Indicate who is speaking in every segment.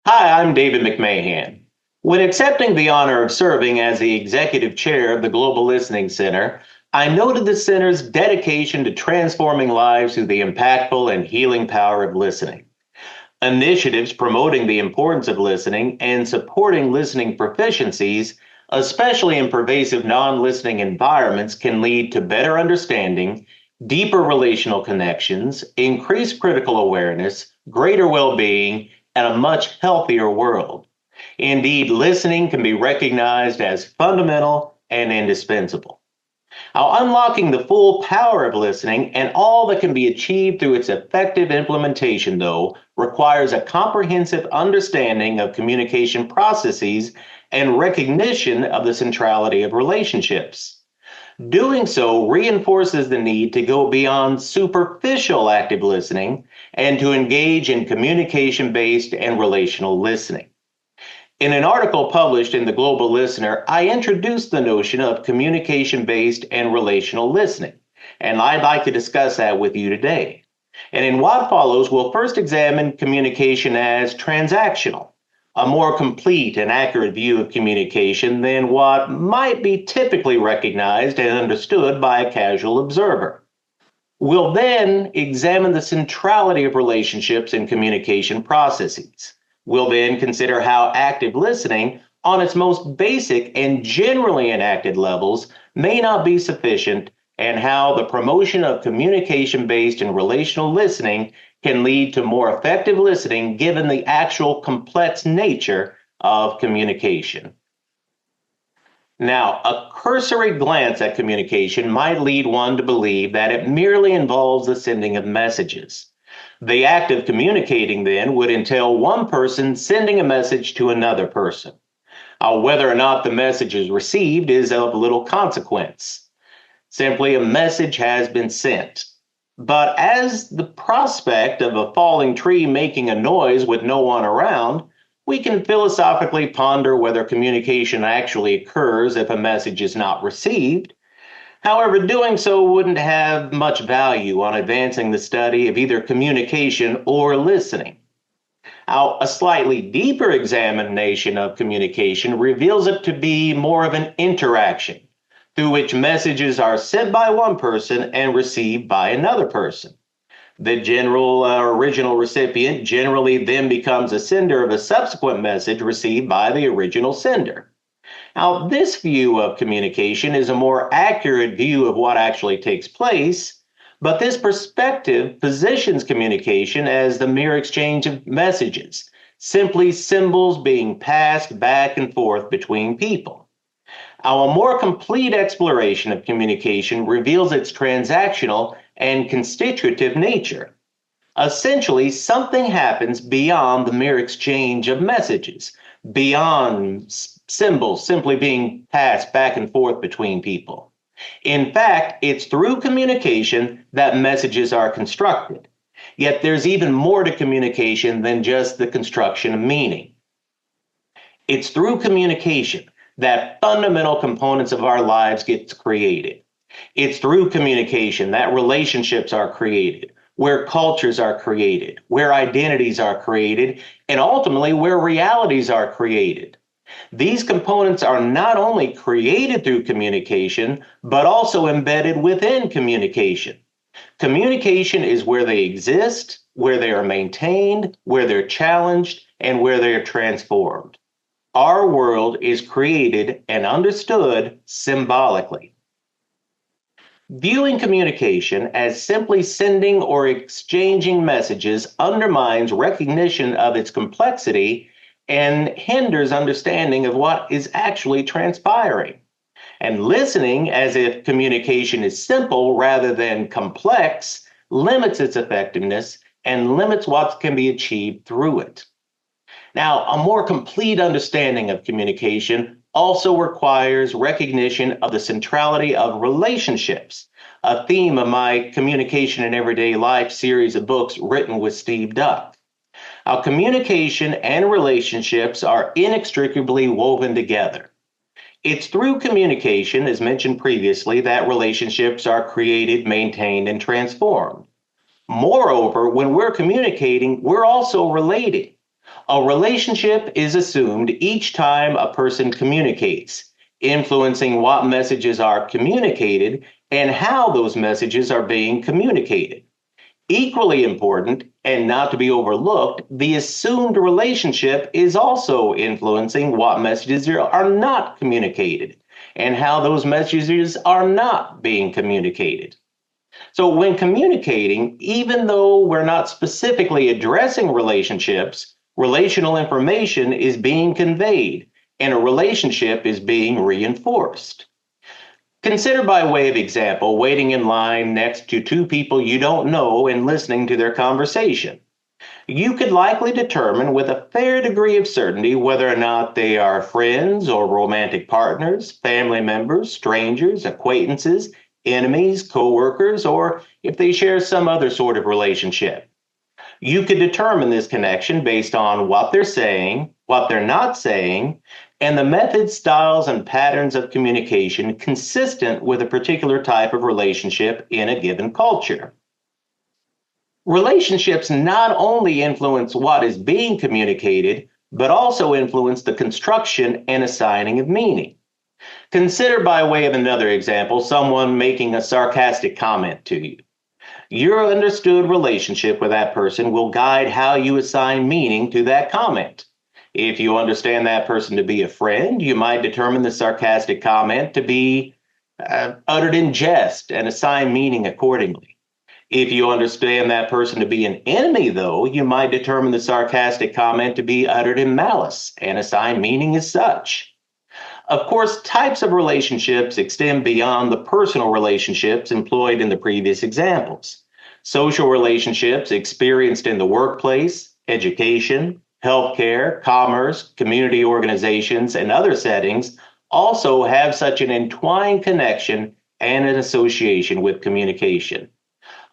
Speaker 1: Hi, I'm David McMahan. When accepting the honor of serving as the executive chair of the Global Listening Center, I noted the center's dedication to transforming lives through the impactful and healing power of listening. Initiatives promoting the importance of listening and supporting listening proficiencies, especially in pervasive non listening environments, can lead to better understanding, deeper relational connections, increased critical awareness, greater well being, and a much healthier world. Indeed, listening can be recognized as fundamental and indispensable. Now, unlocking the full power of listening and all that can be achieved through its effective implementation, though, requires a comprehensive understanding of communication processes and recognition of the centrality of relationships. Doing so reinforces the need to go beyond superficial active listening and to engage in communication based and relational listening. In an article published in the Global Listener, I introduced the notion of communication based and relational listening, and I'd like to discuss that with you today. And in what follows, we'll first examine communication as transactional, a more complete and accurate view of communication than what might be typically recognized and understood by a casual observer. We'll then examine the centrality of relationships in communication processes. We'll then consider how active listening, on its most basic and generally enacted levels, may not be sufficient, and how the promotion of communication based and relational listening can lead to more effective listening given the actual complex nature of communication. Now, a cursory glance at communication might lead one to believe that it merely involves the sending of messages. The act of communicating, then, would entail one person sending a message to another person. Whether or not the message is received is of little consequence. Simply, a message has been sent. But as the prospect of a falling tree making a noise with no one around, we can philosophically ponder whether communication actually occurs if a message is not received. However, doing so wouldn't have much value on advancing the study of either communication or listening. Now, a slightly deeper examination of communication reveals it to be more of an interaction, through which messages are sent by one person and received by another person. The general original recipient generally then becomes a sender of a subsequent message received by the original sender. Now, this view of communication is a more accurate view of what actually takes place, but this perspective positions communication as the mere exchange of messages, simply symbols being passed back and forth between people. Now, a more complete exploration of communication reveals its transactional and constitutive nature. Essentially, something happens beyond the mere exchange of messages, beyond symbols simply being passed back and forth between people. In fact, it's through communication that messages are constructed. Yet there's even more to communication than just the construction of meaning. It's through communication that fundamental components of our lives get created. It's through communication that relationships are created, where cultures are created, where identities are created, and ultimately where realities are created. These components are not only created through communication, but also embedded within communication. Communication is where they exist, where they are maintained, where they're challenged, and where they are transformed. Our world is created and understood symbolically. Viewing communication as simply sending or exchanging messages undermines recognition of its complexity and hinders understanding of what is actually transpiring. And listening as if communication is simple rather than complex limits its effectiveness and limits what can be achieved through it. Now, a more complete understanding of communication also requires recognition of the centrality of relationships, a theme of my Communication in Everyday Life series of books written with Steve Duck. Our communication and relationships are inextricably woven together. It's through communication, as mentioned previously, that relationships are created, maintained, and transformed. Moreover, when we're communicating, we're also relating. A relationship is assumed each time a person communicates, influencing what messages are communicated and how those messages are being communicated. Equally important, and not to be overlooked, the assumed relationship is also influencing what messages are not communicated and how those messages are not being communicated. So, when communicating, even though we're not specifically addressing relationships, relational information is being conveyed and a relationship is being reinforced. Consider, by way of example, waiting in line next to two people you don't know and listening to their conversation. You could likely determine with a fair degree of certainty whether or not they are friends or romantic partners, family members, strangers, acquaintances, enemies, co-workers, or if they share some other sort of relationship. You could determine this connection based on what they're saying, what they're not saying, and the methods, styles, and patterns of communication consistent with a particular type of relationship in a given culture. Relationships not only influence what is being communicated, but also influence the construction and assigning of meaning. Consider, by way of another example, someone making a sarcastic comment to you. Your understood relationship with that person will guide how you assign meaning to that comment. If you understand that person to be a friend, you might determine the sarcastic comment to be uttered in jest and assign meaning accordingly. If you understand that person to be an enemy, though, you might determine the sarcastic comment to be uttered in malice and assign meaning as such. Of course, types of relationships extend beyond the personal relationships employed in the previous examples. Social relationships experienced in the workplace, education, healthcare, commerce, community organizations, and other settings also have such an entwined connection and an association with communication.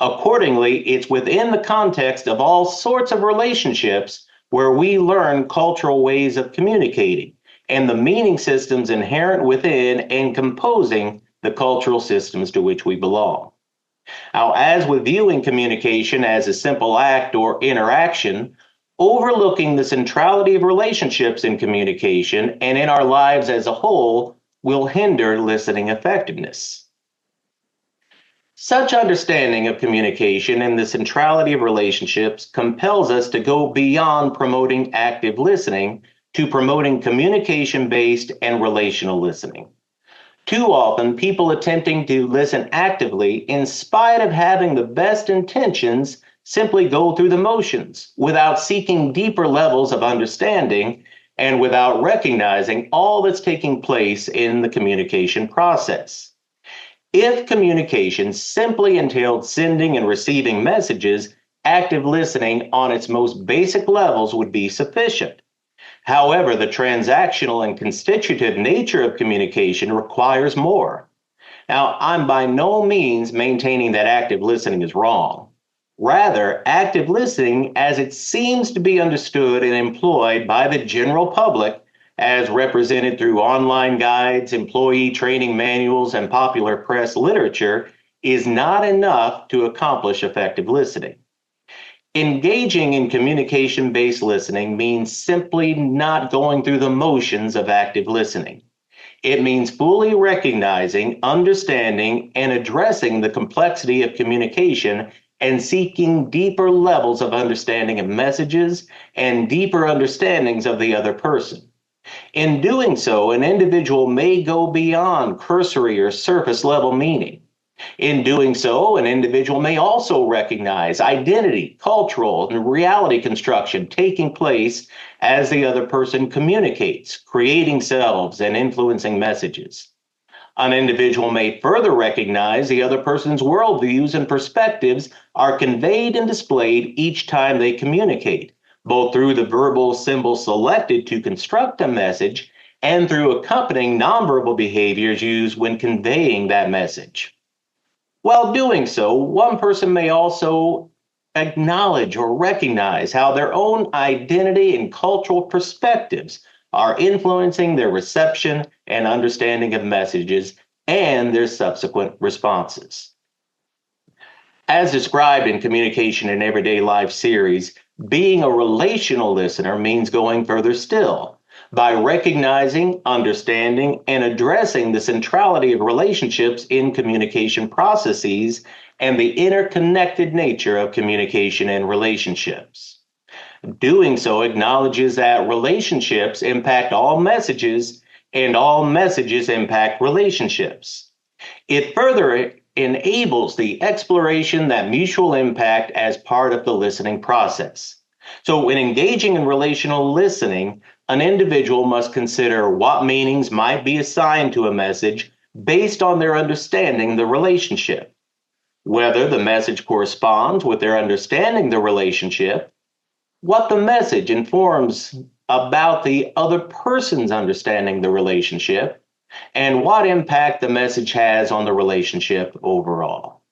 Speaker 1: Accordingly, it's within the context of all sorts of relationships where we learn cultural ways of communicating and the meaning systems inherent within and composing the cultural systems to which we belong. Now, as with viewing communication as a simple act or interaction, overlooking the centrality of relationships in communication and in our lives as a whole will hinder listening effectiveness. Such understanding of communication and the centrality of relationships compels us to go beyond promoting active listening to promoting communication-based and relational listening. Too often, people attempting to listen actively, in spite of having the best intentions, simply go through the motions without seeking deeper levels of understanding and without recognizing all that's taking place in the communication process. If communication simply entailed sending and receiving messages, active listening on its most basic levels would be sufficient. However, the transactional and constitutive nature of communication requires more. Now, I'm by no means maintaining that active listening is wrong. Rather, active listening, as it seems to be understood and employed by the general public, as represented through online guides, employee training manuals, and popular press literature, is not enough to accomplish effective listening. Engaging in communication-based listening means simply not going through the motions of active listening. It means fully recognizing, understanding, and addressing the complexity of communication and seeking deeper levels of understanding of messages and deeper understandings of the other person. In doing so, an individual may go beyond cursory or surface level meaning. In doing so, an individual may also recognize identity, cultural, and reality construction taking place as the other person communicates, creating selves and influencing messages. An individual may further recognize the other person's worldviews and perspectives are conveyed and displayed each time they communicate, both through the verbal symbols selected to construct a message and through accompanying nonverbal behaviors used when conveying that message. While doing so, one person may also acknowledge or recognize how their own identity and cultural perspectives are influencing their reception and understanding of messages and their subsequent responses. As described in Communication in Everyday Life series, Being a relational listener means going further still by recognizing, understanding, and addressing the centrality of relationships in communication processes and the interconnected nature of communication and relationships. Doing so acknowledges that relationships impact all messages and all messages impact relationships. It further enables the exploration that mutual impact as part of the listening process. So, when engaging in relational listening, an individual must consider what meanings might be assigned to a message based on their understanding the relationship, whether the message corresponds with their understanding the relationship, what the message informs about the other person's understanding the relationship, and what impact the message has on the relationship overall.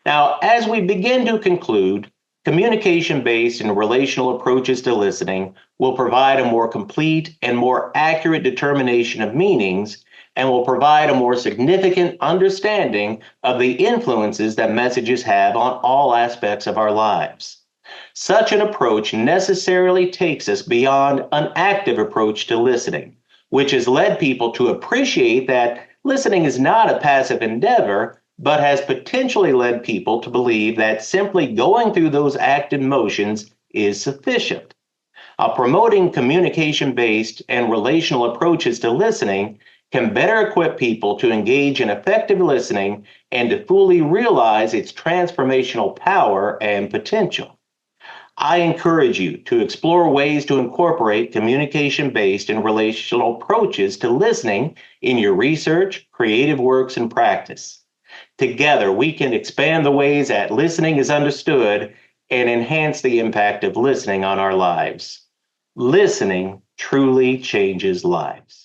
Speaker 1: Now, as we begin to conclude, communication-based and relational approaches to listening will provide a more complete and more accurate determination of meanings and will provide a more significant understanding of the influences that messages have on all aspects of our lives. Such an approach necessarily takes us beyond an active approach to listening, which has led people to appreciate that listening is not a passive endeavor, but has potentially led people to believe that simply going through those active motions is sufficient. Promoting communication-based and relational approaches to listening can better equip people to engage in effective listening and to fully realize its transformational power and potential. I encourage you to explore ways to incorporate communication-based and relational approaches to listening in your research, creative works, and practice. Together, we can expand the ways that listening is understood and enhance the impact of listening on our lives. Listening truly changes lives.